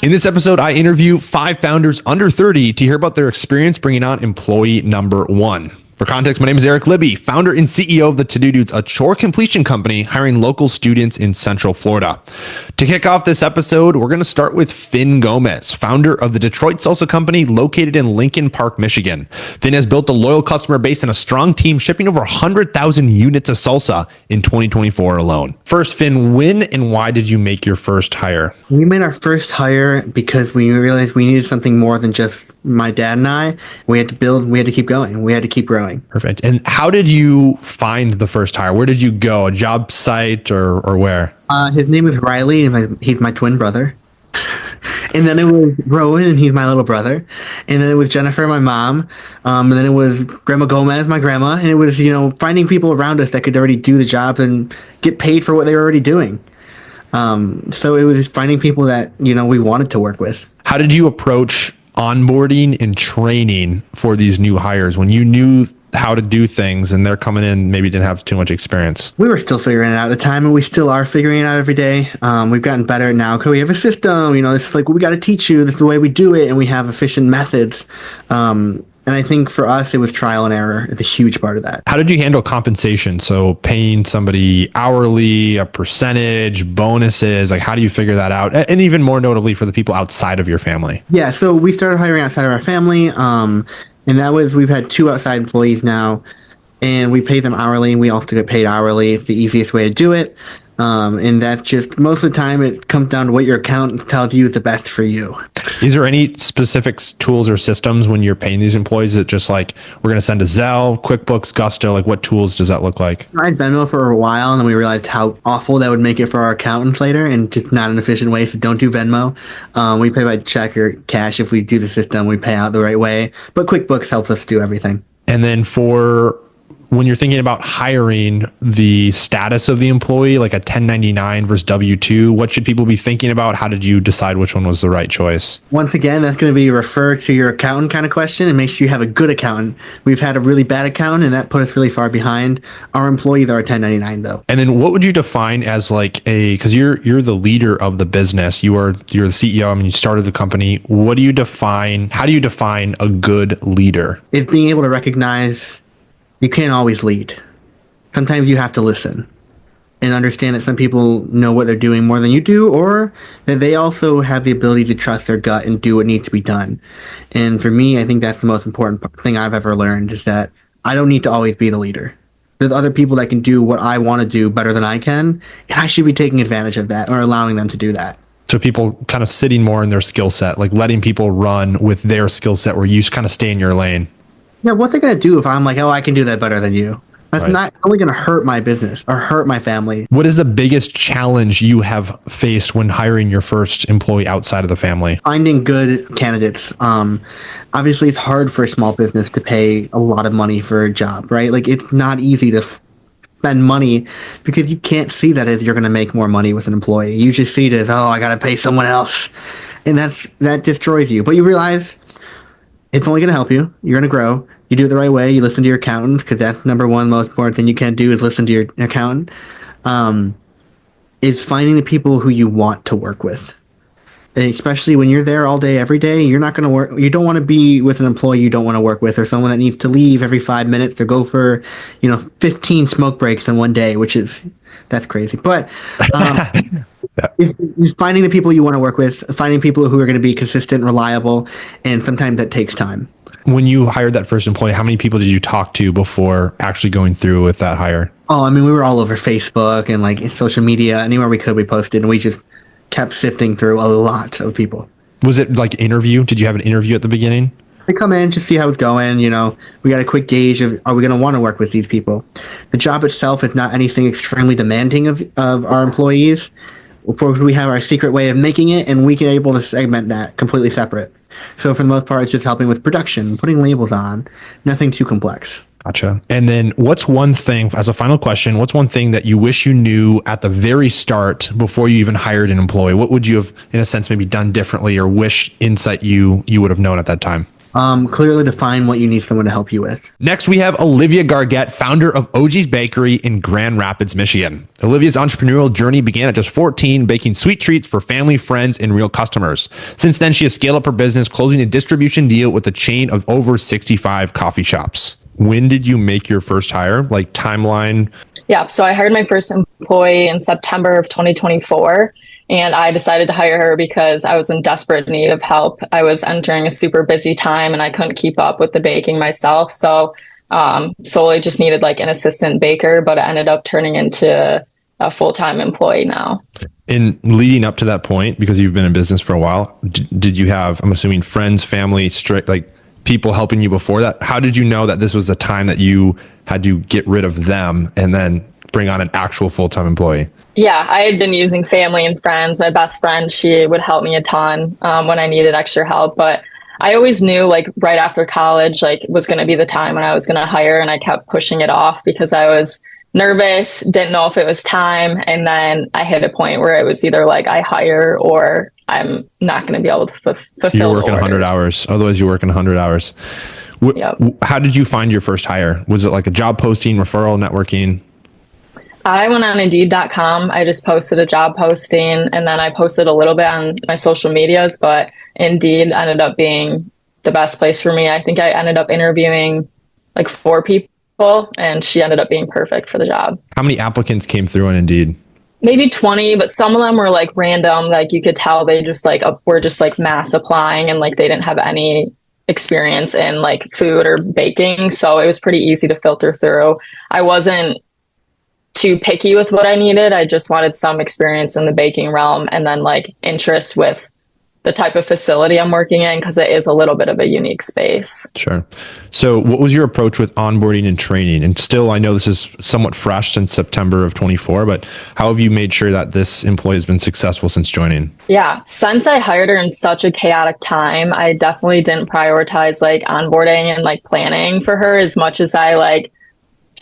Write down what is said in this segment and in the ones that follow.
In this episode, I interview 5 founders under 30 to hear about their experience bringing on employee number 1. For context, my name is Eric Libby, founder and CEO of the To-Do Dudes, a chore completion company hiring local students in Central Florida. To kick off this episode, we're going to start with Finn Gomez, founder of the Detroit Salsa company located in Lincoln Park, Michigan. Finn has built a loyal customer base and a strong team, shipping over 100,000 units of salsa in 2024 alone. First, Finn, when and why did you make your first hire? We made our first hire because we realized we needed something more than just my dad and I. We had to keep going. We had to keep growing. Perfect. And how did you find the first hire? Where did you go? A job site or where? His name is Riley, and he's my twin brother. And then it was Rowan, and he's my little brother. And then it was Jennifer, my mom. And then it was Grandma Gomez, my grandma. And it was, finding people around us that could already do the job and get paid for what they were already doing. So it was just finding people that, we wanted to work with. How did you approach onboarding and training for these new hires when you knew how to do things and they're coming in, maybe didn't have too much experience? We were still figuring it out at the time, and we still are figuring it out every day. We've gotten better now because we have a system. This is like, we got to teach you. This is the way we do it, and we have efficient methods. And I think for us, it was trial and error. It's a huge part of that. How did you handle compensation? So paying somebody hourly, a percentage, bonuses, like how do you figure that out? And even more notably for the people outside of your family. Yeah, so we started hiring outside of our family. And we've had 2 outside employees now, and we pay them hourly, and we also get paid hourly. It's the easiest way to do it. And that's just, most of the time, it comes down to what your accountant tells you is the best for you. Is there any specific tools or systems when you're paying these employees that just like, we're going to send a Zelle, QuickBooks, Gusto, like what tools does that look like? I tried Venmo for a while, and then we realized how awful that would make it for our accountants later, and just not an efficient way, so don't do Venmo. We pay by check or cash. If we do the system, we pay out the right way. But QuickBooks helps us do everything. And then for when you're thinking about hiring the status of the employee, like a 1099 versus W-2, what should people be thinking about? How did you decide which one was the right choice? Once again, that's going to be refer to your accountant kind of question, and make sure you have a good accountant. We've had a really bad accountant, and that put us really far behind. Our employees are 1099 though. And then what would you define as like because you're the leader of the business, you're the CEO, I mean, you started the company. How do you define a good leader? It's being able to recognize you can't always lead. Sometimes you have to listen and understand that some people know what they're doing more than you do, or that they also have the ability to trust their gut and do what needs to be done. And for me, I think that's the most important thing I've ever learned, is that I don't need to always be the leader. There's other people that can do what I want to do better than I can, and I should be taking advantage of that or allowing them to do that. So people kind of sitting more in their skill set, like letting people run with their skill set where you kind of stay in your lane. Yeah, what's they going to do if I'm like, oh, I can do that better than you? That's not only going to hurt my business or hurt my family. What is the biggest challenge you have faced when hiring your first employee outside of the family? Finding good candidates. Obviously, it's hard for a small business to pay a lot of money for a job, right? Like, it's not easy to spend money because you can't see that as you're going to make more money with an employee. You just see it as, oh, I got to pay someone else. And that destroys you. But you realize it's only going to help you. You're going to grow. You do it the right way. You listen to your accountant, because that's number one most important thing you can do is listen to your accountant. Is finding the people who you want to work with. And especially when you're there all day, every day, you're not going to work. You don't want to be with an employee you don't want to work with, or someone that needs to leave every 5 minutes or go for, 15 smoke breaks in one day, that's crazy. But it's finding the people you want to work with, finding people who are going to be consistent, reliable, and sometimes that takes time. When you hired that first employee, how many people did you talk to before actually going through with that hire? Oh, I mean, we were all over Facebook and like social media. Anywhere we could, we posted, and we just kept sifting through a lot of people. Was it like interview? Did you have an interview at the beginning? They come in, just see how it's going. We got a quick gauge of, are we going to want to work with these people? The job itself is not anything extremely demanding of our employees. Of course, we have our secret way of making it, and we can able to segment that completely separate. So for the most part, it's just helping with production, putting labels on, nothing too complex. Gotcha. And then what's one thing, as a final question, what's one thing that you wish you knew at the very start before you even hired an employee? What would you have, in a sense, maybe done differently or wish insight you would have known at that time? Clearly define what you need someone to help you with. Next, we have Olivia Gargett, founder of OG's Bakery in Grand Rapids, Michigan. Olivia's entrepreneurial journey began at just 14, baking sweet treats for family, friends, and real customers. Since then, she has scaled up her business, closing a distribution deal with a chain of over 65 coffee shops. When did you make your first hire? Like timeline? Yeah, so I hired my first employee in September of 2024. And I decided to hire her because I was in desperate need of help. I was entering a super busy time and I couldn't keep up with the baking myself. So solely just needed like an assistant baker, but it ended up turning into a full-time employee now. In leading up to that point, because you've been in business for a while, did you have, I'm assuming, friends, family, strict, like people helping you before that? How did you know that this was the time that you had to get rid of them and then bring on an actual full-time employee? Yeah, I had been using family and friends. My best friend, she would help me a ton when I needed extra help. But I always knew like right after college, like was going to be the time when I was going to hire. And I kept pushing it off because I was nervous, didn't know if it was time. And then I hit a point where it was either like I hire or I'm not going to be able to fulfill. You're working 100 hours. Otherwise, you're working 100 hours. Yep. How did you find your first hire? Was it like a job posting, referral, networking? I went on Indeed.com. I just posted a job posting and then I posted a little bit on my social medias, but Indeed ended up being the best place for me. I think I ended up interviewing like 4 people and she ended up being perfect for the job. How many applicants came through on Indeed? Maybe 20, but some of them were like random. Like you could tell they just like were just like mass applying and like they didn't have any experience in like food or baking. So it was pretty easy to filter through. I wasn't too picky with what I needed. I just wanted some experience in the baking realm and then like interest with the type of facility I'm working in because it is a little bit of a unique space. Sure. So what was your approach with onboarding and training? And still, I know this is somewhat fresh since September of 24, but how have you made sure that this employee has been successful since joining? Yeah, since I hired her in such a chaotic time, I definitely didn't prioritize like onboarding and like planning for her as much as I like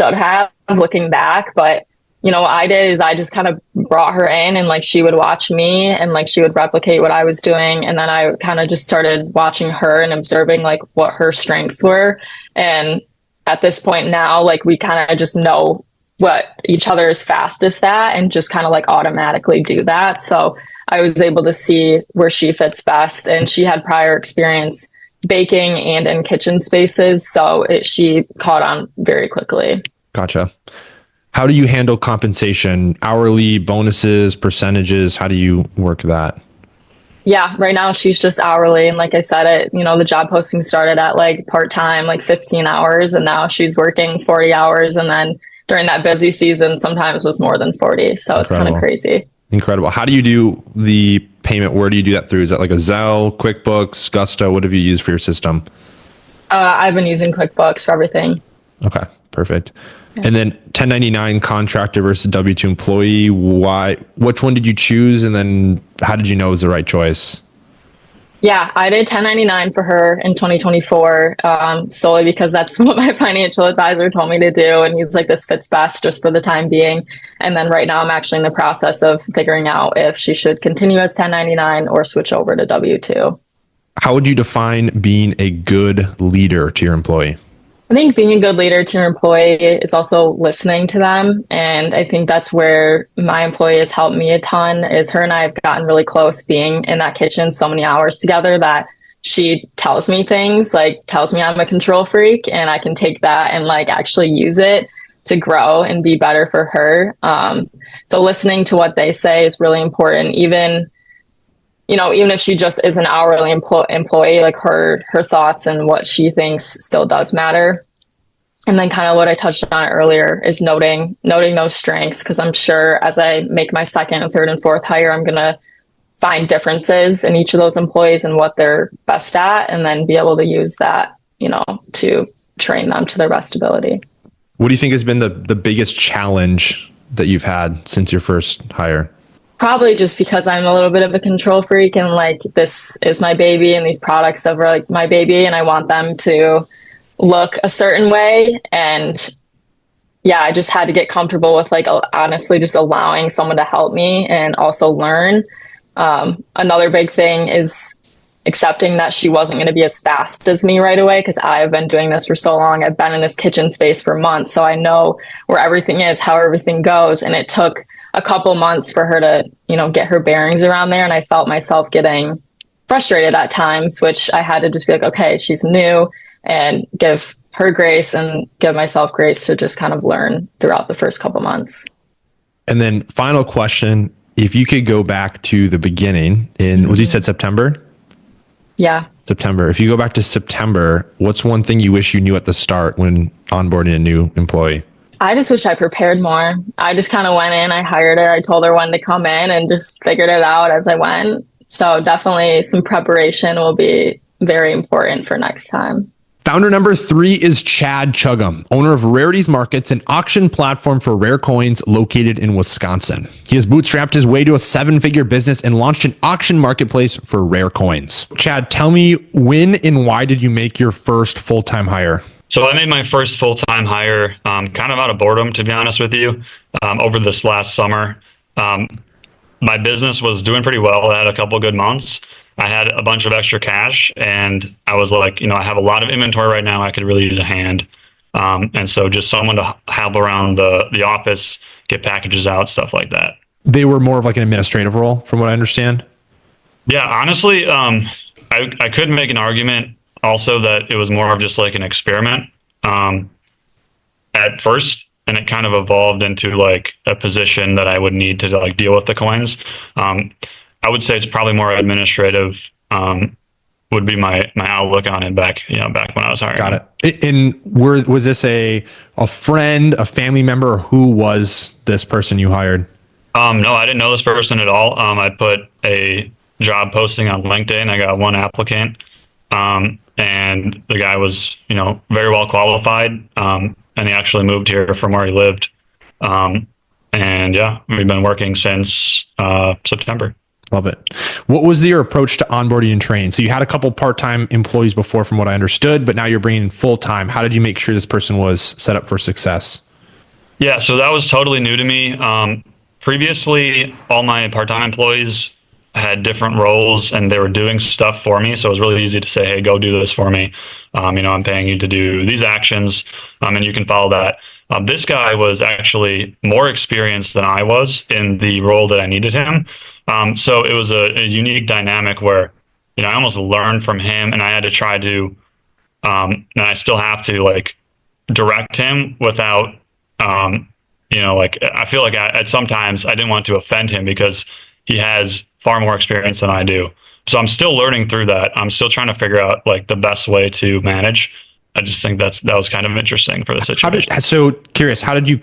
should have looking back. But you know, what I did is I just kind of brought her in and like she would watch me and like she would replicate what I was doing. And then I kind of just started watching her and observing like what her strengths were. And at this point now, like we kind of just know what each other is fastest at and just kind of like automatically do that. So I was able to see where she fits best. And she had prior experience baking and in kitchen spaces. So she caught on very quickly. Gotcha. How do you handle compensation, hourly, bonuses, percentages? How do you work that? Yeah, right now she's just hourly. And like I said, the job posting started at like part-time, like 15 hours. And now she's working 40 hours. And then during that busy season, sometimes was more than 40. So It's kind of crazy. Incredible. How do you do the payment? Where do you do that through? Is that like a Zelle, QuickBooks, Gusto? What have you used for your system? I've been using QuickBooks for everything. Okay, perfect. And then 1099 contractor versus W-2 employee. Why? Which one did you choose? And then how did you know it was the right choice? Yeah, I did 1099 for her in 2024 solely because that's what my financial advisor told me to do. And he's like, this fits best just for the time being. And then right now I'm actually in the process of figuring out if she should continue as 1099 or switch over to W-2. How would you define being a good leader to your employee? I think being a good leader to your employee is also listening to them. And I think that's where my employee has helped me a ton is her and I have gotten really close being in that kitchen so many hours together that she tells me things, like tells me I'm a control freak and I can take that and like actually use it to grow and be better for her. So listening to what they say is really important. Even if she just is an hourly employee, like her thoughts and what she thinks still does matter. And then kind of what I touched on earlier is noting those strengths, because I'm sure as I make my second and third and fourth hire, I'm going to find differences in each of those employees and what they're best at, and then be able to use that, to train them to their best ability. What do you think has been the biggest challenge that you've had since your first hire? Probably just because I'm a little bit of a control freak and like this is my baby and these products are like my baby and I want them to look a certain way. And yeah, I just had to get comfortable with like honestly just allowing someone to help me and also learn. Another big thing is accepting that she wasn't going to be as fast as me right away, because I've been doing this for so long. I've been in this kitchen space for months, so I know where everything is, how everything goes. And it took a couple months for her to, get her bearings around there. And I felt myself getting frustrated at times, which I had to just be like, okay, she's new, and give her grace and give myself grace to just kind of learn throughout the first couple months. And then final question, if you could go back to the beginning in, was you said September? Yeah. September. If you go back to September, what's one thing you wish you knew at the start when onboarding a new employee? I just wish I prepared more. I just kind of went in, I hired her, I told her when to come in and just figured it out as I went. So definitely some preparation will be very important for next time. Founder number 3 is Chad Tjugum, owner of Rarity's Markets, an auction platform for rare coins located in Wisconsin. He has bootstrapped his way to a 7-figure business and launched an auction marketplace for rare coins. Chad, tell me, when and why did you make your first full-time hire? So I made my first full-time hire kind of out of boredom, to be honest with you, over this last summer. My business was doing pretty well. I had a couple good months. I had a bunch of extra cash, and I was like, I have a lot of inventory right now. I could really use a hand. And so just someone to help around the office, get packages out, stuff like that. They were more of like an administrative role, from what I understand. Yeah, honestly, I could make an argument also that it was more of just like an experiment at first. And it kind of evolved into like a position that I would need to like deal with the coins. I would say it's probably more administrative, would be my outlook on it back when I was hiring. Got it. And was this a friend, a family member, or who was this person you hired? No, I didn't know this person at all. I put a job posting on LinkedIn. I got one applicant, and the guy was, very well qualified. And he actually moved here from where he lived. And yeah, we've been working since September. Love it. What was your approach to onboarding and training? So you had a couple part-time employees before, from what I understood, but now you're bringing in full-time. How did you make sure this person was set up for success? Yeah, so that was totally new to me. Previously, all my part-time employees had different roles and they were doing stuff for me. So it was really easy to say, hey, go do this for me. I'm paying you to do these actions, and you can follow that. This guy was actually more experienced than I was in the role that I needed him. So it was a unique dynamic where, I almost learned from him, and I had to try to, and I still have to like direct him without, I feel like at sometimes I didn't want to offend him because he has far more experience than I do. So I'm still learning through that. I'm still trying to figure out like the best way to manage. I just think that was kind of interesting for the situation. So curious, how do you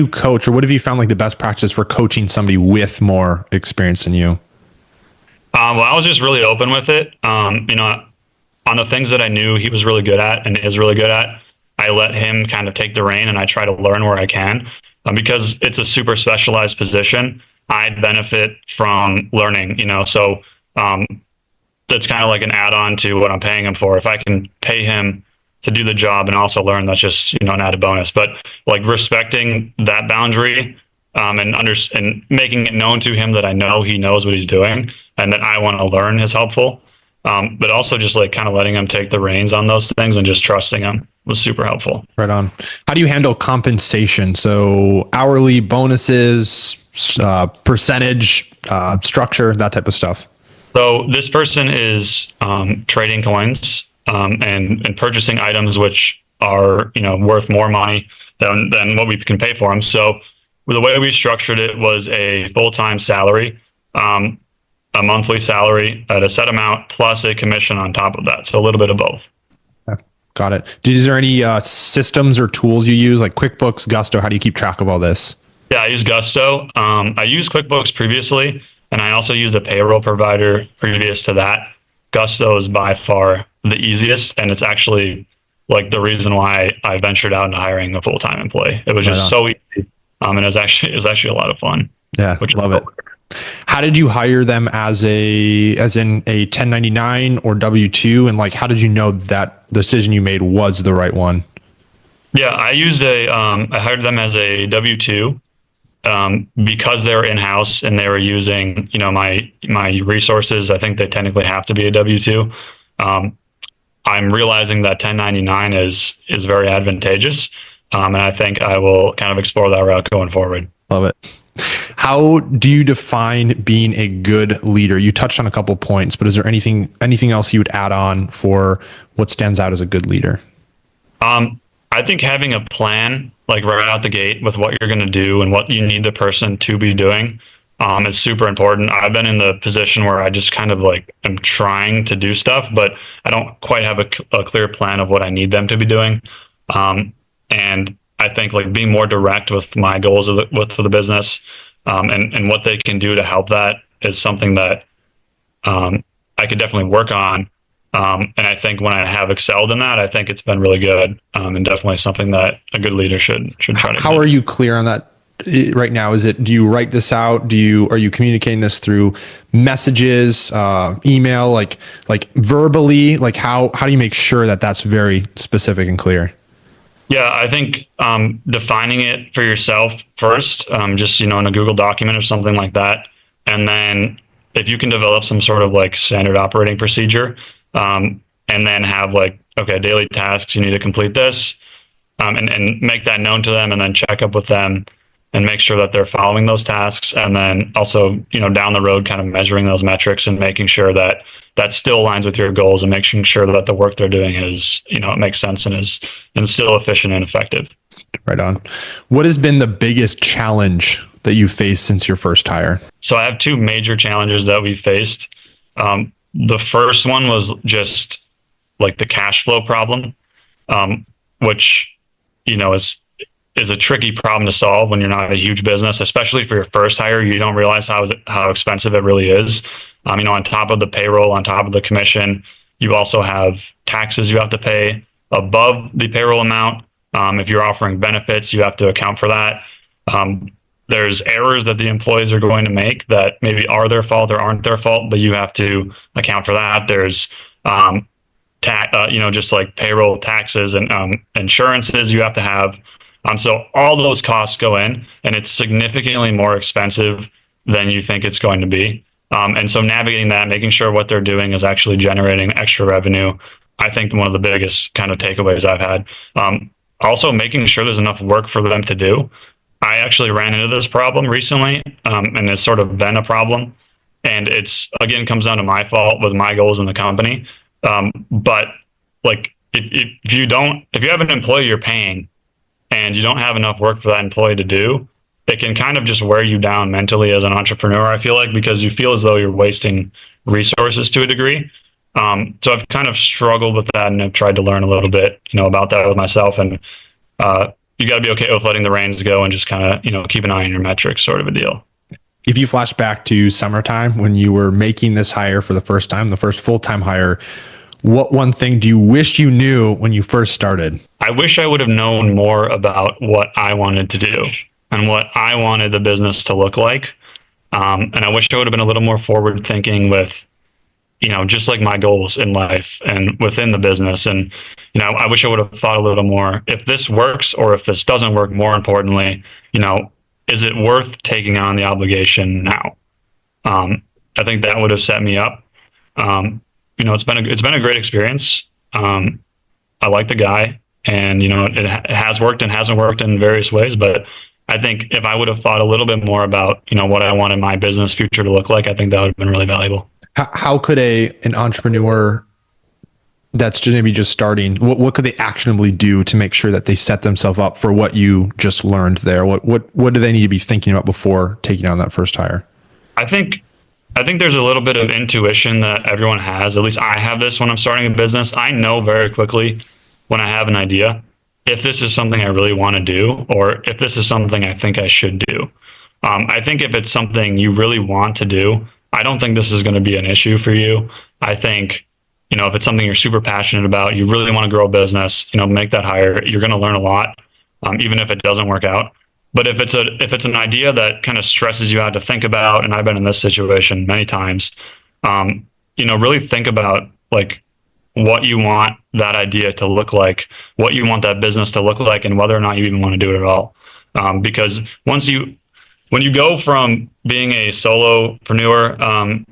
coach, or what have you found like the best practice for coaching somebody with more experience than you? Well, I was just really open with it. On the things that I knew he was really good at and is really good at, I let him kind of take the reign, and I try to learn where I can. Because it's a super specialized position, I benefit from learning, so that's kind of like an add-on to what I'm paying him for. If I can pay him to do the job and also learn, that's just, an added bonus. But like respecting that boundary, and making it known to him that I know he knows what he's doing and that I want to learn is helpful. But also just like kind of letting him take the reins on those things and just trusting him was super helpful. Right on. How do you handle compensation? So hourly, bonuses, percentage, structure, that type of stuff. So this person is trading coins and purchasing items which are worth more money than what we can pay for them. So the way we structured it was a full-time salary, a monthly salary at a set amount plus a commission on top of that. So a little bit of both. Got it. Is there any systems or tools you use, like QuickBooks, Gusto? How do you keep track of all this? Yeah, I use Gusto. I used QuickBooks previously, and I also used a payroll provider previous to that. Gusto is by far the easiest, and it's actually like the reason why I ventured out into hiring a full-time employee. It was just so easy, and it was actually a lot of fun. Yeah, love it. How did you hire them as in a 1099 or W-2, and like how did you know that decision you made was the right one? Yeah, I hired them as a W-2. because they were in-house and they were using, my resources, I think they technically have to be a W-2. I'm realizing that 1099 is very advantageous. And I think I will kind of explore that route going forward. Love it. How do you define being a good leader? You touched on a couple points, but is there anything else you would add on for what stands out as a good leader? I think having a plan, like right out the gate with what you're going to do and what you need the person to be doing, is super important. I've been in the position where I just kind of like am trying to do stuff, but I don't quite have a clear plan of what I need them to be doing. And I think like being more direct with my goals for the business, and what they can do to help that is something that I could definitely work on. And I think when I have excelled in that, I think it's been really good, and definitely something that a good leader should try to. How are you clear on that right now? Do you write this out? Are you communicating this through messages, email, like verbally? Like how do you make sure that that's very specific and clear? Yeah, I think defining it for yourself first, just in a Google document or something like that, and then if you can develop some sort of like standard operating procedure, and then have like, okay, daily tasks, you need to complete this, and make that known to them, and then check up with them and make sure that they're following those tasks, and then also down the road kind of measuring those metrics and making sure that still aligns with your goals, and making sure that the work they're doing is it makes sense and is still efficient and effective. Right on. What has been the biggest challenge that you faced since your first hire? So I have two major challenges that we faced. The first one was just like the cash flow problem, which is a tricky problem to solve when you're not a huge business, especially for your first hire. You don't realize how expensive it really is. On top of the payroll, on top of the commission, you also have taxes you have to pay above the payroll amount. If you're offering benefits, you have to account for that. There's errors that the employees are going to make that maybe are their fault or aren't their fault, but you have to account for that. There's just like payroll taxes and insurances you have to have. So all those costs go in, and it's significantly more expensive than you think it's going to be. And so navigating that, making sure what they're doing is actually generating extra revenue, I think one of the biggest kind of takeaways I've had. Also making sure there's enough work for them to do. I actually ran into this problem recently, and it's sort of been a problem. And it's, again, comes down to my fault with my goals in the company. But like, if you have an employee you're paying and you don't have enough work for that employee to do, it can kind of just wear you down mentally as an entrepreneur, I feel like, because you feel as though you're wasting resources to a degree. So I've kind of struggled with that, and I've tried to learn a little bit, about that with myself. And you got to be okay with letting the reins go and just kind of, keep an eye on your metrics, sort of a deal. If you flash back to summertime when you were making this hire for the first time, the first full-time hire, what one thing do you wish you knew when you first started? I wish I would have known more about what I wanted to do and what I wanted the business to look like. And I wish I would have been a little more forward thinking with, just like my goals in life and within the business. And, I wish I would have thought a little more, if this works or if this doesn't work, more importantly, is it worth taking on the obligation now? I think that would have set me up. It's been a great experience. I like the guy, and, it has worked and hasn't worked in various ways, but I think if I would have thought a little bit more about, what I wanted my business future to look like, I think that would have been really valuable. How could an entrepreneur that's just starting, what could they actionably do to make sure that they set themselves up for what you just learned there? What do they need to be thinking about before taking on that first hire? I think there's a little bit of intuition that everyone has. At least I have this when I'm starting a business. I know very quickly when I have an idea if this is something I really want to do, or if this is something I think I should do. I think if it's something you really want to do, I don't think this is going to be an issue for you. I think, if it's something you're super passionate about, you really want to grow a business, make that hire. You're going to learn a lot, even if it doesn't work out. But if it's an idea that kind of stresses you out to think about, and I've been in this situation many times, really think about like what you want that idea to look like, what you want that business to look like, and whether or not you even want to do it at all. Because once you when you go from being a solopreneur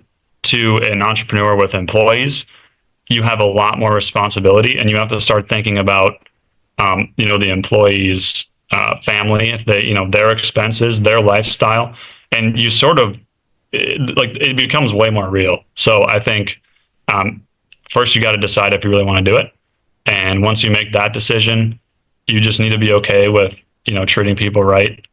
to an entrepreneur with employees, you have a lot more responsibility, and you have to start thinking about, the employees' family, if they, their expenses, their lifestyle, and you sort of it becomes way more real. So I think first you got to decide if you really want to do it, and once you make that decision, you just need to be okay with treating people right,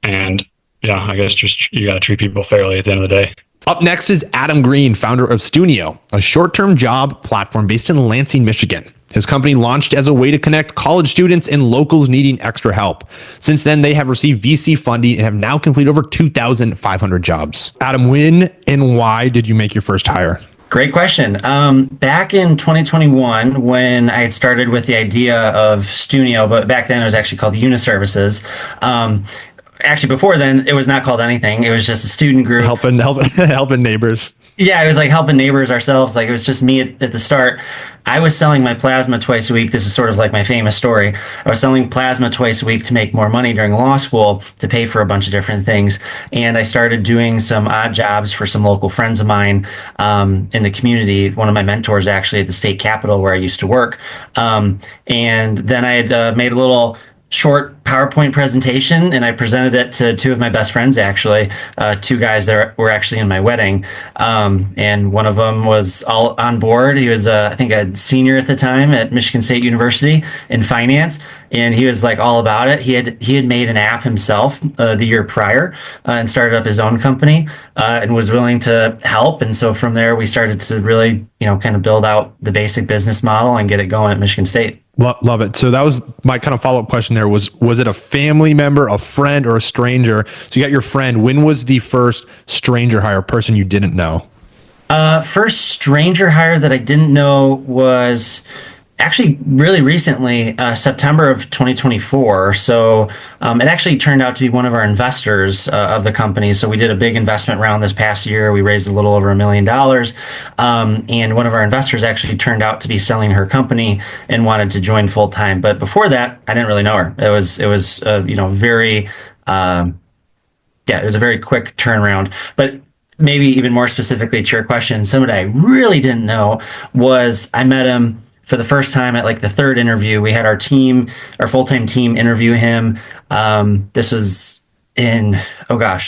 and yeah, I guess just you got to treat people fairly at the end of the day. Up next is Adam Green, founder of Stunio, a short-term job platform based in Lansing, Michigan. His company launched as a way to connect college students and locals needing extra help. Since then, they have received VC funding and have now completed over 2,500 jobs. Adam, when and why did you make your first hire? Great question. Back in 2021, when I had started with the idea of Stunio, but back then it was actually called Uniservices. Actually, before then, it was not called anything. It was just a student group. Helping neighbors. Yeah, it was like helping neighbors ourselves. Like, it was just me at the start. I was selling my plasma twice a week. This is sort of like my famous story. I was selling plasma twice a week to make more money during law school to pay for a bunch of different things. And I started doing some odd jobs for some local friends of mine in the community. One of my mentors actually at the state capitol where I used to work. And then I had made a little short PowerPoint presentation, and I presented it to two of my best friends, actually, two guys that were actually in my wedding. And one of them was all on board. He was, I think, a senior at the time at Michigan State University in finance, and he was like all about it. He had made an app himself the year prior and started up his own company and was willing to help. And so from there, we started to really, kind of build out the basic business model and get it going at Michigan State. Love it. So that was my kind of follow-up question there was it a family member, a friend, or a stranger? So you got your friend. When was the first stranger hire, person you didn't know? First stranger hire that I didn't know was actually really recently, September of 2024. So it actually turned out to be one of our investors of the company. So we did a big investment round this past year. We raised a little over $1 million. And one of our investors actually turned out to be selling her company and wanted to join full time. But before that, I didn't really know her. It was very, it was a very quick turnaround. But maybe even more specifically to your question, somebody I really didn't know was I met him for the first time at like the third interview. We had our full-time team interview him. This was in, I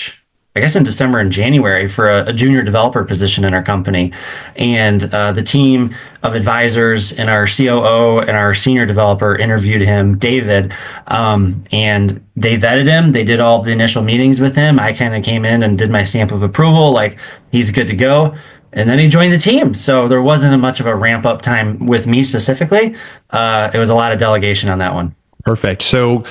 guess in December and January for a junior developer position in our company. And the team of advisors and our COO and our senior developer interviewed him, David, and they vetted him. They did all the initial meetings with him. I kind of came in and did my stamp of approval, like he's good to go. And then he joined the team. So there wasn't much of a ramp up time with me specifically. It was a lot of delegation on that one. Perfect. So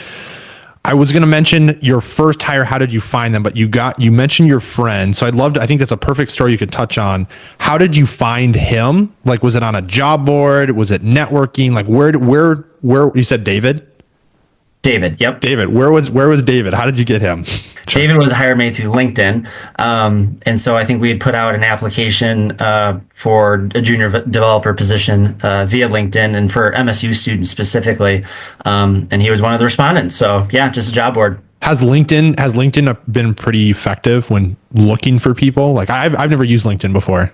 I was going to mention your first hire. How did you find them? But you mentioned your friend. So I think that's a perfect story you could touch on. How did you find him? Like, was it on a job board? Was it networking? Like where you said David? David, yep. David, where was David? How did you get him? David was hired me through LinkedIn. And so I think we had put out an application for a junior developer position via LinkedIn and for MSU students specifically. And he was one of the respondents. So yeah, just a job board. Has LinkedIn been pretty effective when looking for people? Like I've never used LinkedIn before.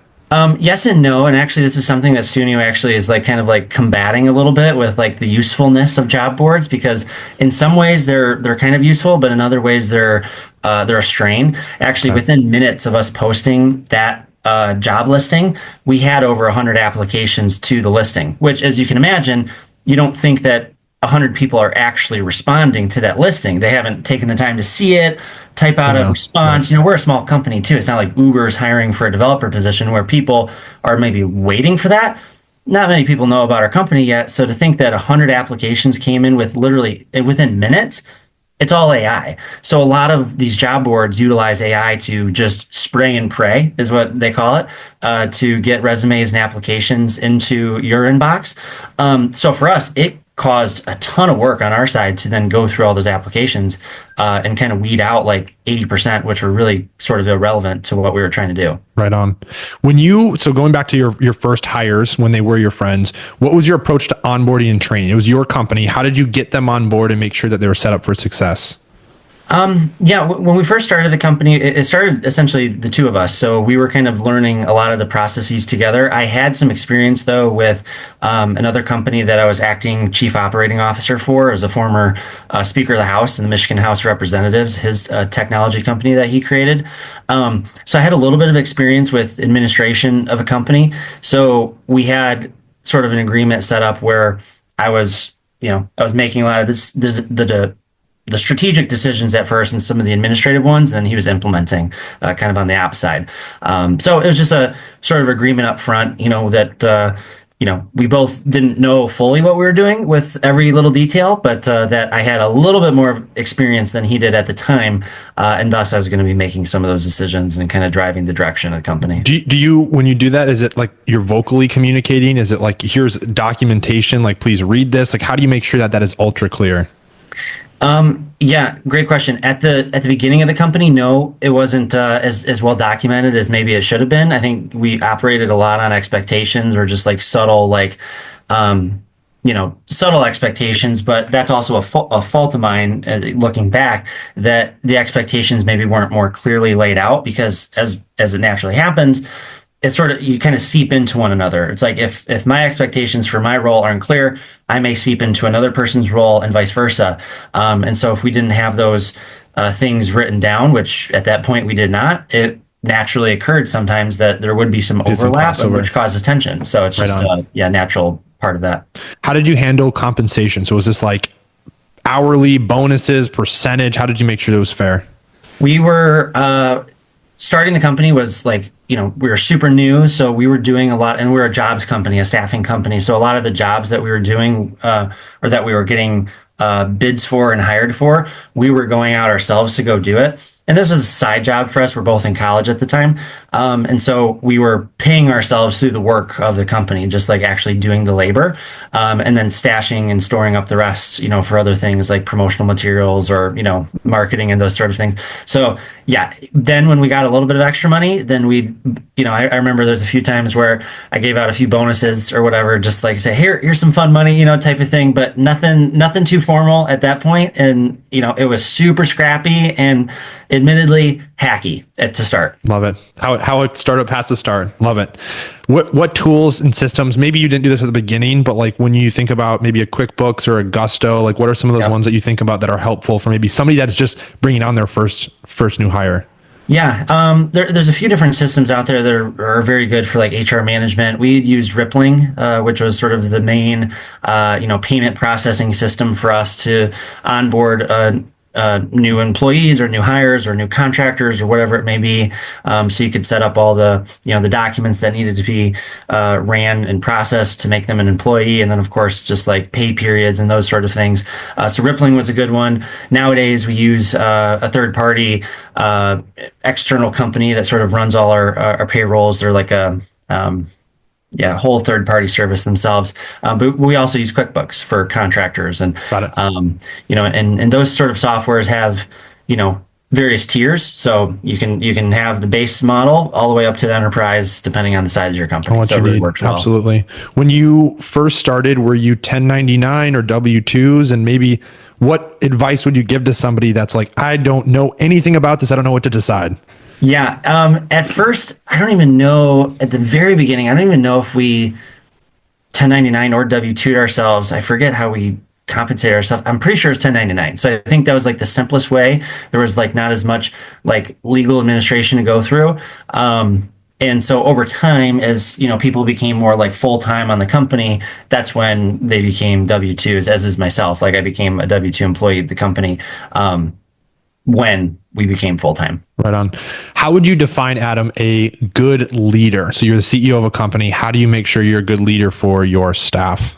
Yes and no. And actually, this is something that Stunio actually is like kind of like combating a little bit with like the usefulness of job boards, because in some ways they're kind of useful, but in other ways they're a strain. Actually, within minutes of us posting that job listing, we had over 100 applications to the listing, which, as you can imagine, you don't think that 100 people are actually responding to that listing. They haven't taken the time to see it, type out a response. We're a small company too. It's not like Uber's hiring for a developer position where people are maybe waiting for that. Not many people know about our company yet. So to think that 100 applications came in with literally within minutes, it's all AI. So a lot of these job boards utilize AI to just spray and pray, is what they call it, to get resumes and applications into your inbox. So for us, it caused a ton of work on our side to then go through all those applications and kind of weed out like 80%, which were really sort of irrelevant to what we were trying to do. Right on. So going back to your first hires, when they were your friends, what was your approach to onboarding and training? It was your company. How did you get them on board and make sure that they were set up for success? Yeah, when we first started the company, it started essentially the two of us. So we were kind of learning a lot of the processes together. I had some experience though with another company that I was acting chief operating officer for. As a former Speaker of the House in the Michigan House of Representatives, his technology company that he created. So I had a little bit of experience with administration of a company. So we had sort of an agreement set up where I was, I was making a lot of the strategic decisions at first and some of the administrative ones, and then he was implementing kind of on the app side. So it was just a sort of agreement up front, that we both didn't know fully what we were doing with every little detail, but that I had a little bit more experience than he did at the time, and thus I was going to be making some of those decisions and kind of driving the direction of the company. Do you, when you do that, is it like you're vocally communicating? Is it like, here's documentation, like, please read this? Like, how do you make sure that that is ultra clear? Yeah, great question. At the beginning of the company, no, it wasn't as well documented as maybe it should have been. I think we operated a lot on expectations or just like subtle, subtle expectations. But that's also a fault of mine, looking back, that the expectations maybe weren't more clearly laid out, because as it naturally happens, it's sort of, you kind of seep into one another. It's like if my expectations for my role aren't clear, I may seep into another person's role and vice versa. And so if we didn't have those things written down, which at that point we did not, it naturally occurred sometimes that there would be some overlap, which causes tension. So it's just natural part of that. How did you handle compensation? So was this like hourly, bonuses, percentage? How did you make sure it was fair? We were starting the company was like, we were super new. So we were doing a lot, and we were a jobs company, a staffing company. So a lot of the jobs that we were doing, or that we were getting bids for and hired for, we were going out ourselves to go do it. And this was a side job for us. We're both in college at the time. And so we were paying ourselves through the work of the company, just like actually doing the labor, and then stashing and storing up the rest, for other things like promotional materials or, marketing and those sort of things. So yeah, then when we got a little bit of extra money, then I remember there's a few times where I gave out a few bonuses or whatever, just like say, here's some fun money, type of thing, but nothing too formal at that point. And, it was super scrappy and admittedly hacky to start. Love it. How a startup has to start. Love it. What tools and systems, maybe you didn't do this at the beginning, but like when you think about maybe a QuickBooks or a Gusto, like what are some of those ones that you think about that are helpful for maybe somebody that's just bringing on their first new hire? Yeah, there's a few different systems out there that are very good for like HR management. We used Rippling, which was sort of the main, payment processing system for us to onboard new employees or new hires or new contractors or whatever it may be. So you could set up all the, the documents that needed to be ran and processed to make them an employee. And then of course, just like pay periods and those sort of things. So Rippling was a good one. Nowadays we use a third party external company that sort of runs all our payrolls. They're like a whole third party service themselves. But we also use QuickBooks for contractors, and and those sort of softwares have various tiers. So you can have the base model all the way up to the enterprise, depending on the size of your company. What so you it really need. works well. Absolutely. When you first started, were you 1099 or W-2s? And maybe what advice would you give to somebody that's like, I don't know anything about this, I don't know what to decide? Yeah. At first, I don't even know, at the very beginning, I don't even know if we 1099 or W-2'd ourselves. I forget how we compensate ourselves. I'm pretty sure it's 1099. So I think that was like the simplest way. There was like not as much like legal administration to go through. And so over time, as people became more like full-time on the company, that's when they became W-2s, as is myself. Like I became a W-2 employee of the company when we became full-time. Right on. How would you define, Adam, a good leader? So you're the CEO of a company. How do you make sure you're a good leader for your staff?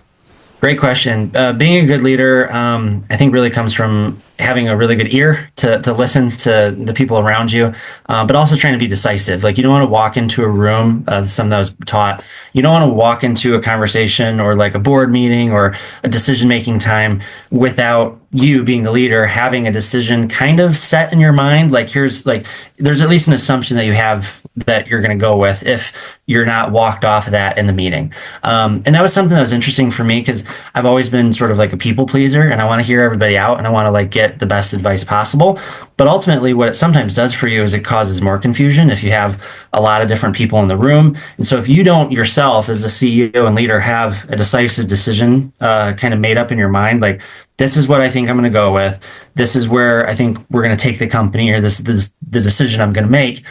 Great question. Being a good leader, I think really comes from having a really good ear to listen to the people around you, but also trying to be decisive. Like you don't want to walk into a room, something that was taught, you don't want to walk into a conversation or like a board meeting or a decision-making time without you being the leader, having a decision kind of set in your mind. Like there's at least an assumption that you have that you're going to go with if you're not walked off of that in the meeting. And that was something that was interesting for me because I've always been sort of like a people pleaser and I want to hear everybody out and I want to like get get the best advice possible. But ultimately, what it sometimes does for you is it causes more confusion if you have a lot of different people in the room. And so if you don't yourself as a CEO and leader have a decisive decision kind of made up in your mind, like, this is what I think I'm going to go with, this is where I think we're going to take the company, or this the decision I'm going to make,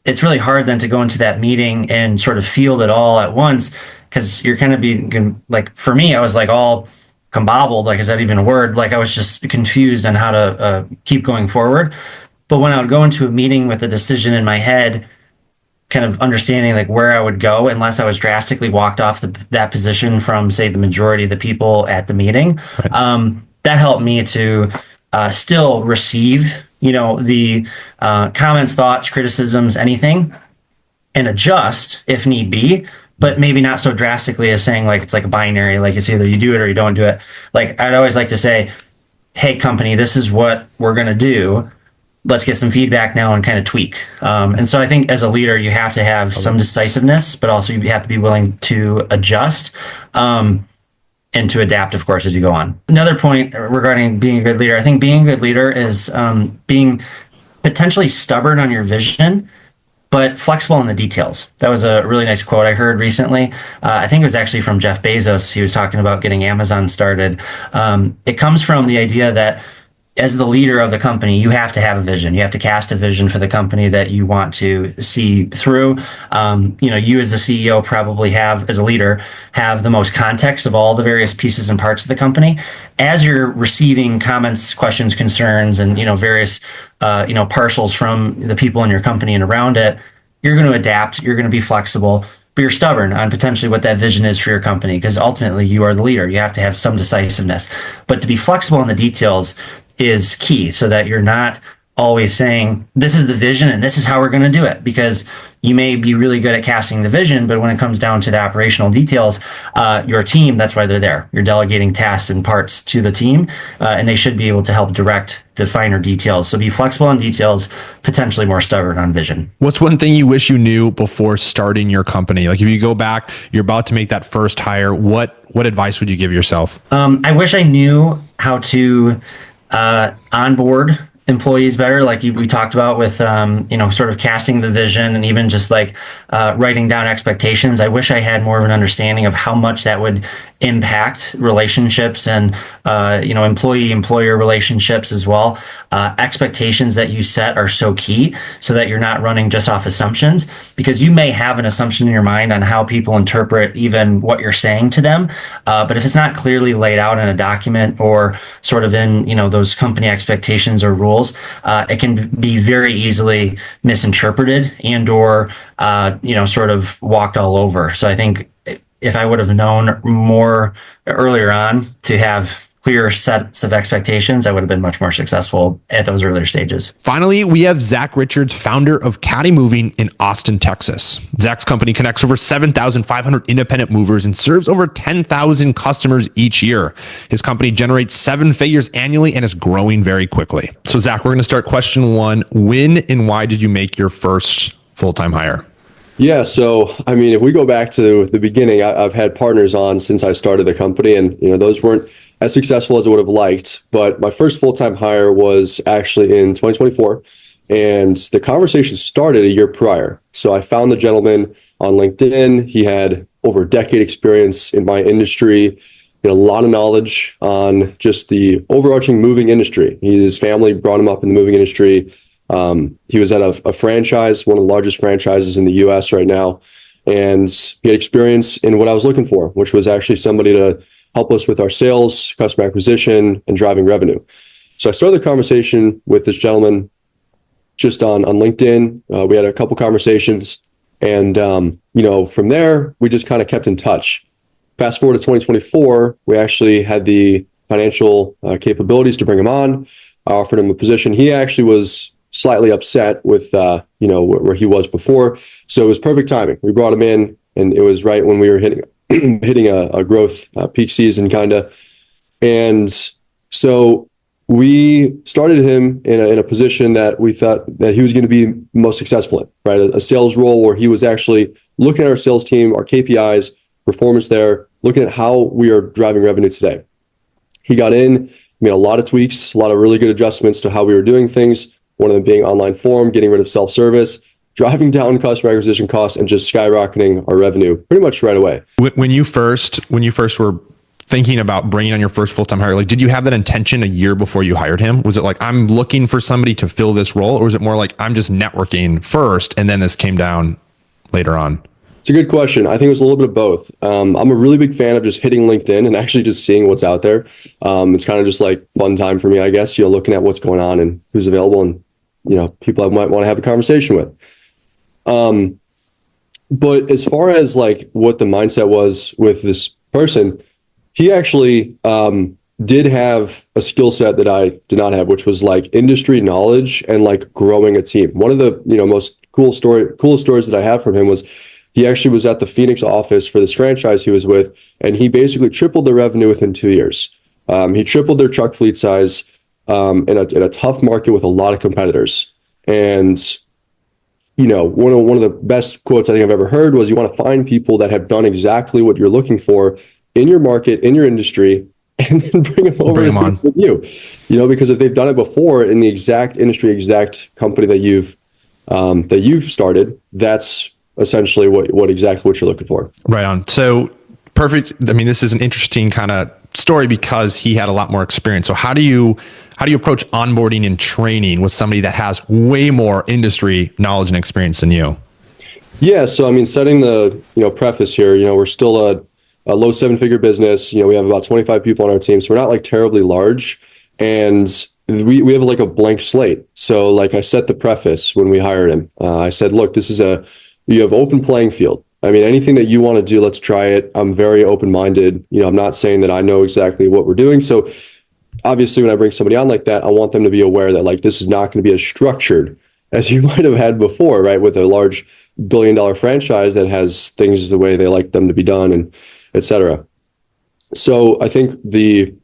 it's really hard then to go into that meeting and sort of field it all at once, because you're kind of being like, for me, I was like all combobbled, like, is that even a word? Like, I was just confused on how to keep going forward. But when I would go into a meeting with a decision in my head, kind of understanding like where I would go, unless I was drastically walked off that position from, say, the majority of the people at the meeting, right. That helped me to still receive, the comments, thoughts, criticisms, anything, and adjust if need be, but maybe not so drastically as saying like it's like a binary, like it's either you do it or you don't do it. Like, I'd always like to say, hey, company, this is what we're going to do. Let's get some feedback now and kind of tweak. And so I think as a leader, you have to have some decisiveness, but also you have to be willing to adjust and to adapt, of course, as you go on. Another point regarding being a good leader, I think being a good leader is being potentially stubborn on your vision, but flexible in the details. That was a really nice quote I heard recently. I think it was actually from Jeff Bezos. He was talking about getting Amazon started. It comes from the idea that as the leader of the company, you have to have a vision. You have to cast a vision for the company that you want to see through. You as the CEO probably as a leader, have the most context of all the various pieces and parts of the company. As you're receiving comments, questions, concerns, and, various, parcels from the people in your company and around it, you're going to adapt, you're going to be flexible, but you're stubborn on potentially what that vision is for your company, because ultimately you are the leader. You have to have some decisiveness, but to be flexible in the details is key, so that you're not always saying, this is the vision and this is how we're going to do it, because you may be really good at casting the vision, but when it comes down to the operational details, your team, that's why they're there. You're delegating tasks and parts to the team, and they should be able to help direct the finer details. So be flexible on details, potentially more stubborn on vision. What's one thing you wish you knew before starting your company? Like, if you go back, you're about to make that first hire, what advice would you give yourself? I wish I knew how to onboard employees better, like we talked about with sort of casting the vision, and even just like writing down expectations. I wish I had more of an understanding of how much that would impact relationships and employee-employer relationships as well. Expectations that you set are so key, so that you're not running just off assumptions, because you may have an assumption in your mind on how people interpret even what you're saying to them, but if it's not clearly laid out in a document or sort of in those company expectations or rules, it can be very easily misinterpreted and or sort of walked all over. So I think if I would have known more earlier on to have clear sets of expectations, I would have been much more successful at those earlier stages. Finally, we have Zach Richards, founder of Caddy Moving in Austin, Texas. Zach's company connects over 7,500 independent movers and serves over 10,000 customers each year. His company generates 7 figures annually and is growing very quickly. So Zach, we're going to start question 1. When and why did you make your first full-time hire? Yeah, so I mean, if we go back to the beginning, I've had partners on since I started the company, and those weren't as successful as I would have liked. But my first full-time hire was actually in 2024, and the conversation started a year prior. So I found the gentleman on LinkedIn. He had over a decade experience in my industry, a lot of knowledge on just the overarching moving industry. His family brought him up in the moving industry. He was at a franchise, one of the largest franchises in the US right now. And he had experience in what I was looking for, which was actually somebody to help us with our sales, customer acquisition, and driving revenue. So I started the conversation with this gentleman just on LinkedIn. We had a couple conversations, and from there, we just kind of kept in touch. Fast forward to 2024, we actually had the financial capabilities to bring him on. I offered him a position. He actually was slightly upset with where he was before, so it was perfect timing. We brought him in, and it was right when we were hitting a growth peak season kind of, and so we started him in a position that we thought that he was going to be most successful in, right? A sales role where he was actually looking at our sales team, our KPIs, performance there, looking at how we are driving revenue today. He got in made a lot of tweaks, a lot of really good adjustments to how we were doing things. One of them being online form, getting rid of self-service, driving down customer acquisition costs, and just skyrocketing our revenue pretty much right away. When you first were thinking about bringing on your first full-time hire, like, did you have that intention a year before you hired him? Was it like, I'm looking for somebody to fill this role, or was it more like, I'm just networking first and then this came down later on? It's a good question. I think it was a little bit of both. I'm a really big fan of just hitting LinkedIn and actually just seeing what's out there. It's kind of just like fun time for me, I guess, looking at what's going on and who's available and, people I might want to have a conversation with. But as far as like what the mindset was with this person, he actually did have a skill set that I did not have, which was like industry knowledge and like growing a team. One of the most coolest stories that I have from him was he actually was at the Phoenix office for this franchise he was with, and he basically tripled their revenue within 2 years. He tripled their truck fleet size in a tough market with a lot of competitors. And one of the best quotes I think I've ever heard was, you want to find people that have done exactly what you're looking for in your market, in your industry, and then bring them over with you. Because if they've done it before in the exact industry, exact company that you've started, that's essentially what you're looking for. Right on. So perfect. I mean, this is an interesting kind of story because he had a lot more experience. So how do you approach onboarding and training with somebody that has way more industry knowledge and experience than you? Yeah. So, I mean, setting the, preface here, we're still a low 7-figure business. We have about 25 people on our team. So we're not like terribly large, and we have like a blank slate. So like I set the preface when we hired him, I said, look, you have open playing field. I mean, anything that you want to do, let's try it. I'm very open-minded. I'm not saying that I know exactly what we're doing. So obviously when I bring somebody on like that, I want them to be aware that like, this is not going to be as structured as you might have had before, right? With a large billion-dollar franchise that has things the way they like them to be done, and et cetera. So I think the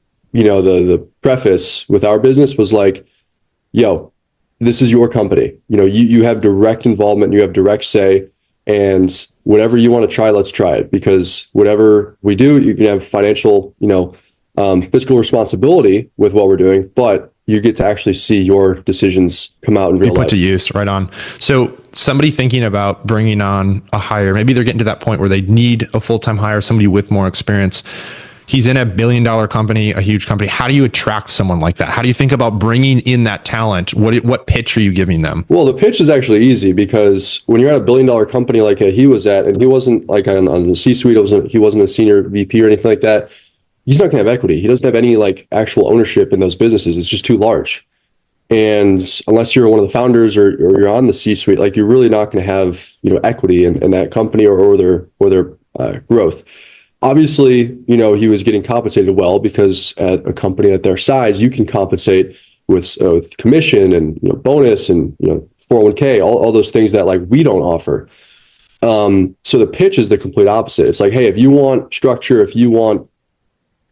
preface with our business was like, yo, this is your company. You have direct involvement, you have direct say, and whatever you want to try, let's try it, because whatever we do, you can have financial, fiscal responsibility with what we're doing, but you get to actually see your decisions come out in real life. Put to use. Right on. So somebody thinking about bringing on a hire, maybe they're getting to that point where they need a full-time hire, somebody with more experience. He's in a $1 billion company, a huge company. How do you attract someone like that? How do you think about bringing in that talent? What pitch are you giving them? Well, the pitch is actually easy, because when you're at a $1 billion company like he was at, and he wasn't like on the C-suite, he wasn't a senior VP or anything like that, he's not going to have equity. He doesn't have any like actual ownership in those businesses. It's just too large. And unless you're one of the founders or you're on the C-suite, like, you're really not going to have equity in that company or their growth. Obviously, he was getting compensated well, because at a company at their size, you can compensate with commission and bonus and 401k, all those things that like we don't offer. So the pitch is the complete opposite. It's like, hey, if you want structure, if you want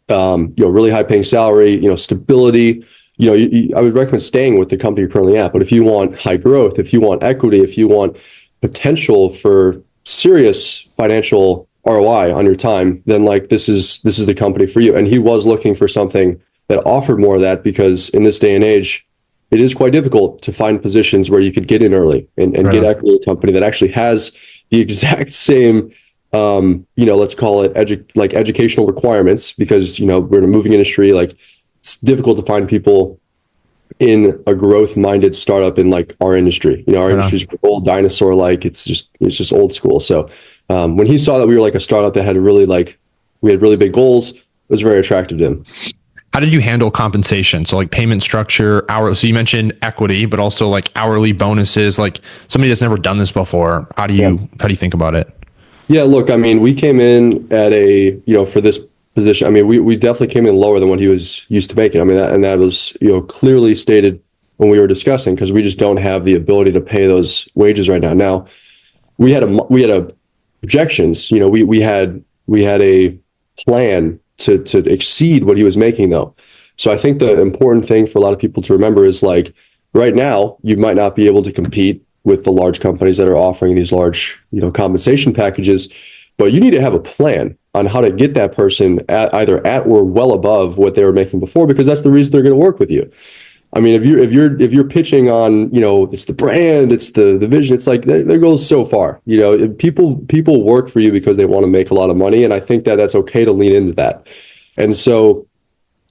really high paying salary, stability, I would recommend staying with the company you're currently at. But if you want high growth, if you want equity, if you want potential for serious financial ROI on your time, then like this is the company for you. And he was looking for something that offered more of that, because in this day and age, it is quite difficult to find positions where you could get in early and right get equity in a company that actually has the exact same let's call it educational requirements, because we're in a moving industry. Like, it's difficult to find people in a growth minded startup in like our industry. Our industry's old dinosaur, like it's just old school. So when he saw that we were like a startup that had we had really big goals, it was very attractive to him. How did you handle compensation? So like payment structure, hourly. So you mentioned equity, but also like hourly bonuses, like somebody that's never done this before. How do you think about it? Yeah, look, I mean, we came in at for this position, I mean, we definitely came in lower than what he was used to making. I mean, that was, clearly stated when we were discussing, because we just don't have the ability to pay those wages right now. Now, we had a projections, we had a plan to exceed what he was making though. So I think the important thing for a lot of people to remember is like, right now, you might not be able to compete with the large companies that are offering these large, compensation packages, but you need to have a plan. on how to get that person either at or well above what they were making before, because that's the reason they're going to work with you. I mean, if you're pitching on, it's the brand, it's the vision, it's like that goes so far. People work for you because they want to make a lot of money, and I think that that's okay to lean into that. And so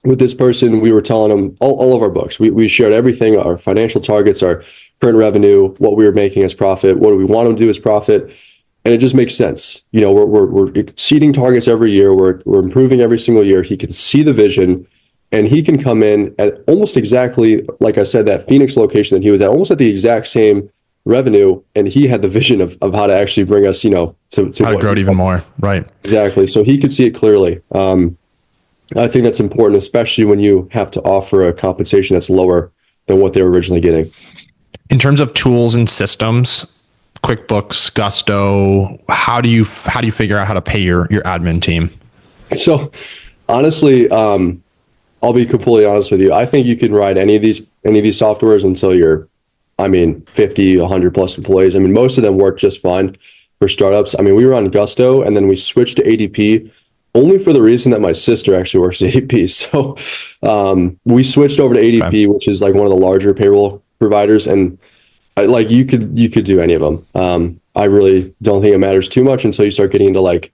with this person, we were telling them all of our books. We shared everything, our financial targets, our current revenue, what we were making as profit, what do we want them to do as profit. And it just makes sense. We're exceeding targets every year. We're improving every single year. He can see the vision, and he can come in at almost exactly, like I said, that Phoenix location that he was at, almost at the exact same revenue. And he had the vision of how to actually bring us, to how to grow it even more. Right. Exactly. So he could see it clearly. I think that's important, especially when you have to offer a compensation that's lower than what they were originally getting. In terms of tools and systems, QuickBooks, Gusto, how do you figure out how to pay your admin team? So honestly, I'll be completely honest with you. I think you can ride any of these softwares until you're, 50, 100 plus employees. Most of them work just fine for startups. We were on Gusto, and then we switched to ADP only for the reason that my sister actually works at ADP. So we switched over to ADP, okay, which is like one of the larger payroll providers, and you could do any of them. I really don't think it matters too much until you start getting into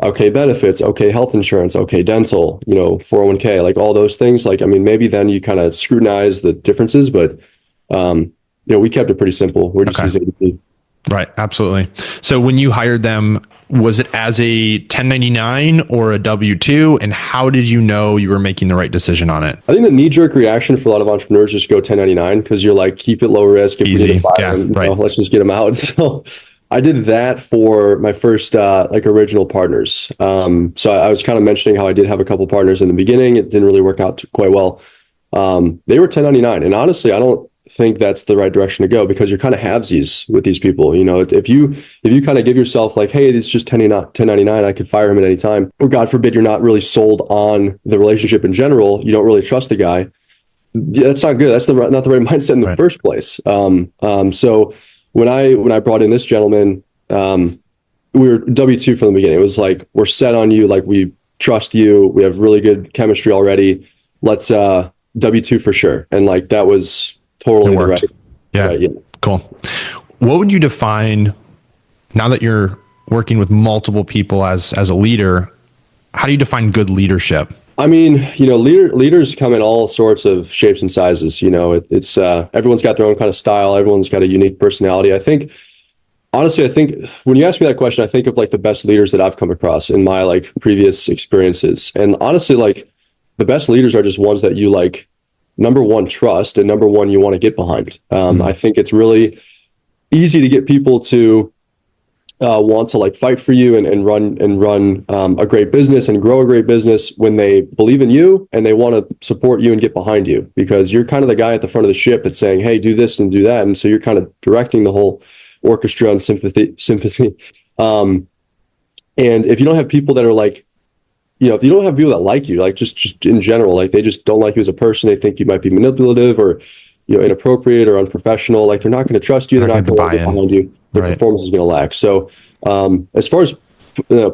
okay benefits, okay health insurance, okay dental, 401k, like all those things. Maybe then you kind of scrutinize the differences, but we kept it pretty simple. We're just using ADP. Right, absolutely. So when you hired them, was it as a 1099 or a W-2? And how did you know you were making the right decision on it? I think the knee-jerk reaction for a lot of entrepreneurs is just go 1099 because you're like, keep it low risk. If easy, we need to fire them, right. Let's just get them out. So I did that for my first original partners. So I was kind of mentioning how I did have a couple partners in the beginning. It didn't really work out quite well. They were 1099, and honestly, I don't think that's the right direction to go because you're kind of halvesies with these people. If you kind of give yourself like, hey, it's just 1099, I could fire him at any time, or God forbid you're not really sold on the relationship in general, you don't really trust the guy, that's not good. That's not the right mindset in the first place. So when I brought in this gentleman, we were W-2 from the beginning. It was like, we're set on you, like we trust you, we have really good chemistry already, let's W-2 for sure. And that was totally right. Yeah. Cool. What would you define, now that you're working with multiple people as a leader, how do you define good leadership? Leaders come in all sorts of shapes and sizes. It's everyone's got their own kind of style. Everyone's got a unique personality. Honestly, when you ask me that question, I think of the best leaders that I've come across in my previous experiences. And honestly, the best leaders are just ones that you number one, trust, and number one, you want to get behind. I think it's really easy to get people to want to fight for you and run a great business and grow a great business when they believe in you and they want to support you and get behind you, because you're kind of the guy at the front of the ship that's saying, hey, do this and do that. And so you're kind of directing the whole orchestra and sympathy. And if you don't have people that are if you don't have people that like you, just in general, they just don't like you as a person, they think you might be manipulative or, inappropriate or unprofessional, they're not going to trust you. They're not going to get behind you. Their performance is going to lack. So as far as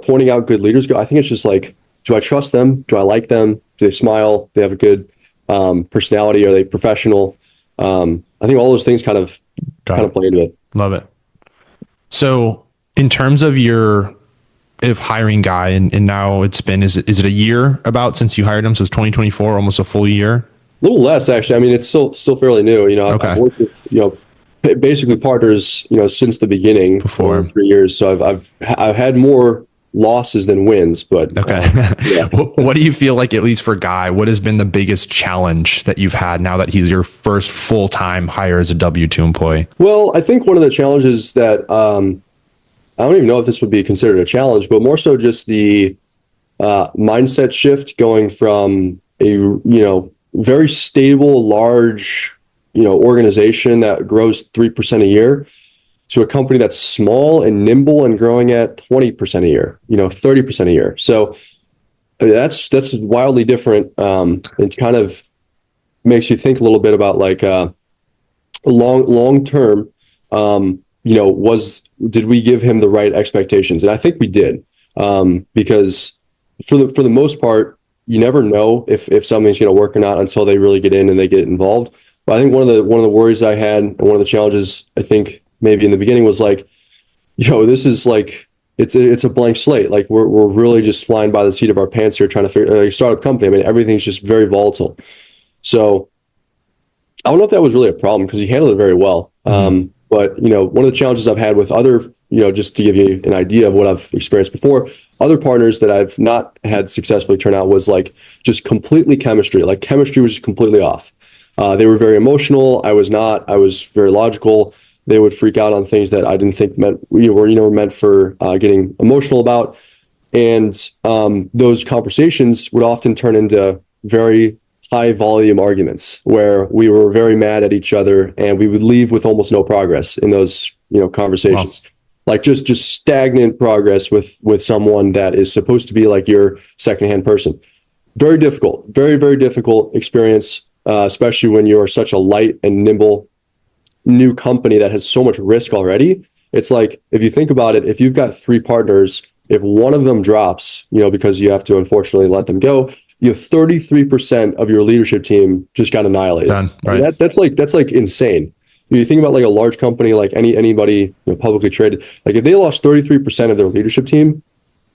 pointing out good leaders go, I think it's just do I trust them? Do I like them? Do they smile? Do they have a good personality? Are they professional? I think all those things kind of play into it. Love it. So in terms of if hiring guy, and now it's been, is it a year about since you hired him? So it's 2024, almost a full year. A little less, actually. It's still fairly new. I've worked with basically partners since the beginning for 3 years. So I've had more losses than wins. But okay, what do you feel like, at least for Guy, what has been the biggest challenge that you've had now that he's your first full-time hire as a W-2 employee? Well, I think one of the challenges that I don't even know if this would be considered a challenge, but more so just the mindset shift going from a very stable, large organization that grows 3% a year to a company that's small and nimble and growing at 20% a year, 30% a year. So that's wildly different. It kind of makes you think a little bit about long term. Did we give him the right expectations? And I think we did. because for the most part, you never know if something's going to work or not until they really get in and they get involved. But I think one of the worries I had, and one of the challenges I think maybe in the beginning was like, this is like it's a blank slate. Like we're really just flying by the seat of our pants here, trying to figure a startup company. I mean, everything's just very volatile. So I don't know if that was really a problem because he handled it very well. But one of the challenges I've had with other, just to give you an idea of what I've experienced before, other partners that I've not had successfully turn out was like just completely chemistry. Like chemistry was just completely off. They were very emotional. I was not. I was very logical. They would freak out on things that I didn't think were meant for getting emotional about. And those conversations would often turn into very high volume arguments where we were very mad at each other and we would leave with almost no progress in those conversations. Wow. Like just stagnant progress with someone that is supposed to be like your secondhand person. Very difficult, very, very difficult experience, especially when you're such a light and nimble new company that has so much risk already. It's like, if you think about it, if you've got 3 partners, if one of them drops, because you have to unfortunately let them go, you have 33% of your leadership team just got annihilated. Done, right? That's like insane. You think about like a large company, like anybody publicly traded, like if they lost 33% of their leadership team,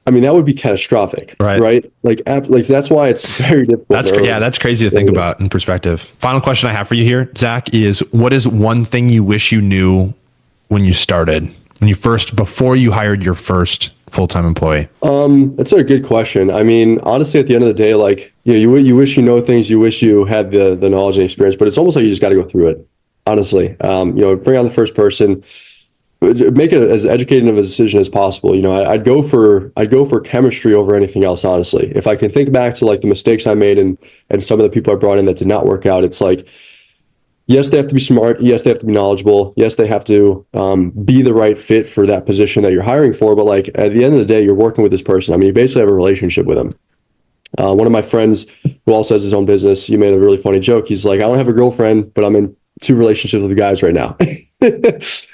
I mean, that would be catastrophic, right? Like that's why it's very difficult. That's crazy to think about in perspective. Final question I have for you here, Zach, is what is one thing you wish you knew when you started, before you hired your first full-time employee? That's a good question. I mean, honestly, at the end of the day, like, you wish things, you wish you had the knowledge and experience, but it's almost like you just got to go through it. Honestly, bring on the first person, make it as educated of a decision as possible. I'd go for chemistry over anything else. Honestly, if I can think back to like the mistakes I made and some of the people I brought in that did not work out, it's like, yes, they have to be smart. Yes, they have to be knowledgeable. Yes, they have to be the right fit for that position that you're hiring for. But like at the end of the day, you're working with this person. I mean, you basically have a relationship with them. One of my friends who also has his own business, you made a really funny joke. He's like, I don't have a girlfriend, but I'm in 2 relationships with guys right now. And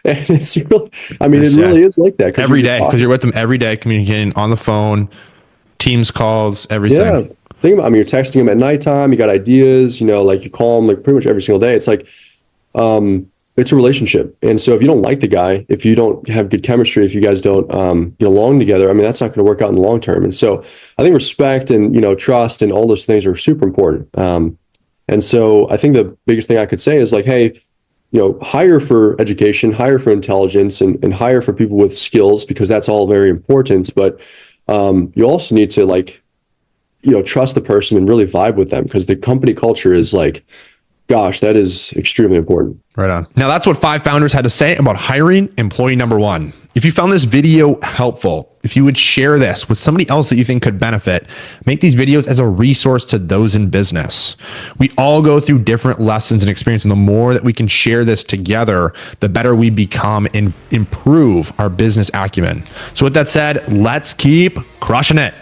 it's real. I mean, it really is like that every day because you're with them every day, communicating on the phone, Teams calls, everything. Yeah. Think about, you're texting them at nighttime, you got ideas, like you call them like pretty much every single day. It's like, it's a relationship. And so if you don't like the guy, if you don't have good chemistry, if you guys don't get along together, I mean, that's not going to work out in the long term. And so I think respect and, trust and all those things are super important. And so I think the biggest thing I could say is like, hey, hire for education, hire for intelligence, and hire for people with skills, because that's all very important. But you also need to like, trust the person and really vibe with them, because the company culture is like, gosh, that is extremely important. Right on. Now that's what 5 founders had to say about hiring employee number 1. If you found this video helpful, if you would share this with somebody else that you think could benefit, make these videos as a resource to those in business. We all go through different lessons and experience, and the more that we can share this together, the better we become and improve our business acumen. So with that said, let's keep crushing it.